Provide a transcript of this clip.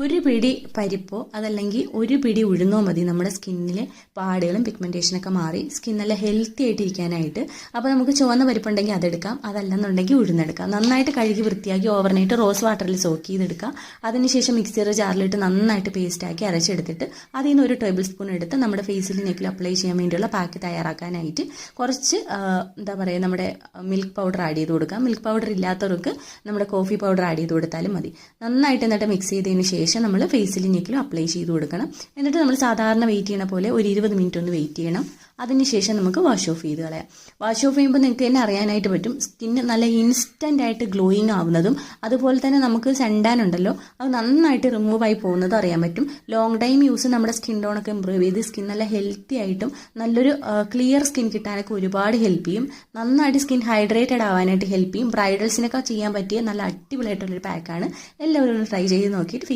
ഒരു പിടി പരിപ്പോ അതല്ലെങ്കിൽ ഒരു പിടി ഉഴുന്നോ മതി നമ്മുടെ സ്കിന്നിലെ പാടുകളും പിഗ്മെന്റേഷനൊക്കെ മാറി സ്കിൻ നല്ല ഹെൽത്തി ആയിട്ട് ഇരിക്കാനായിട്ട്. അപ്പോൾ നമുക്ക് ചുവന്ന പരിപ്പുണ്ടെങ്കിൽ അതെടുക്കാം, അതല്ലെന്നുണ്ടെങ്കിൽ ഉഴുന്നെടുക്കാം. നന്നായിട്ട് കഴുകി വൃത്തിയാക്കി ഓവർനൈറ്റ് റോസ് വാട്ടറിൽ സോക്ക് ചെയ്തെടുക്കാം. അതിനുശേഷം മിക്സിയുടെ ജാറിലിട്ട് നന്നായിട്ട് പേസ്റ്റാക്കി അരച്ചെടുത്തിട്ട് അതിൽ നിന്ന് ഒരു ടേബിൾ സ്പൂൺ എടുത്ത് നമ്മുടെ ഫേസിൽ നെക്കിൽ അപ്ലൈ ചെയ്യാൻ വേണ്ടിയുള്ള പാക്ക് തയ്യാറാക്കാനായിട്ട് കുറച്ച് നമ്മുടെ മിൽക്ക് പൗഡർ ആഡ് ചെയ്ത് കൊടുക്കാം. മിൽക്ക് പൗഡർ ഇല്ലാത്തവർക്ക് നമ്മുടെ കോഫി പൗഡർ ആഡ് ചെയ്ത് കൊടുത്താലും മതി. നന്നായിട്ട് എന്നിട്ട് മിക്സ് ചെയ്തതിന് ശേഷം നമ്മൾ ഫേസിലും നെക്കിലും അപ്ലൈ ചെയ്ത് കൊടുക്കണം. എന്നിട്ട് നമ്മൾ സാധാരണ വെയിറ്റ് ചെയ്യണ പോലെ ഒരു 20 മിനിറ്റ് ഒന്ന് വെയിറ്റ് ചെയ്യണം. അതിനുശേഷം നമുക്ക് വാഷ് ഓഫ് ചെയ്ത് കളയാം. വാഷ് ഓഫ് ചെയ്യുമ്പോൾ നിങ്ങൾക്ക് തന്നെ അറിയാനായിട്ട് പറ്റും സ്കിന്ന് നല്ല ഇൻസ്റ്റൻ്റ് ആയിട്ട് ഗ്ലോയിങ് ആവുന്നതും അതുപോലെ തന്നെ നമുക്ക് സെൻഡാൻ ഉണ്ടല്ലോ അത് നന്നായിട്ട് റിമൂവ് ആയി പോകുന്നതും അറിയാൻ പറ്റും. ലോങ് ടൈം യൂസ് നമ്മുടെ സ്കിൻ ടോണൊക്കെ ഇമ്പ്രൂവ് ചെയ്ത് സ്കിൻ നല്ല ഹെൽത്തി ആയിട്ടും നല്ലൊരു ക്ലിയർ സ്കിൻ കിട്ടാനൊക്കെ ഒരുപാട് ഹെൽപ്പ് ചെയ്യും. നന്നായിട്ട് സ്കിൻ ഹൈഡ്രേറ്റഡ് ആവാനായിട്ട് ഹെൽപ്പ് ചെയ്യും. ബ്രൈഡൽസിനൊക്കെ ചെയ്യാൻ പറ്റിയ നല്ല അടിപൊളിയായിട്ടുള്ളൊരു പാക്കാണ്. എല്ലാവരും ട്രൈ ചെയ്ത് നോക്കിയിട്ട്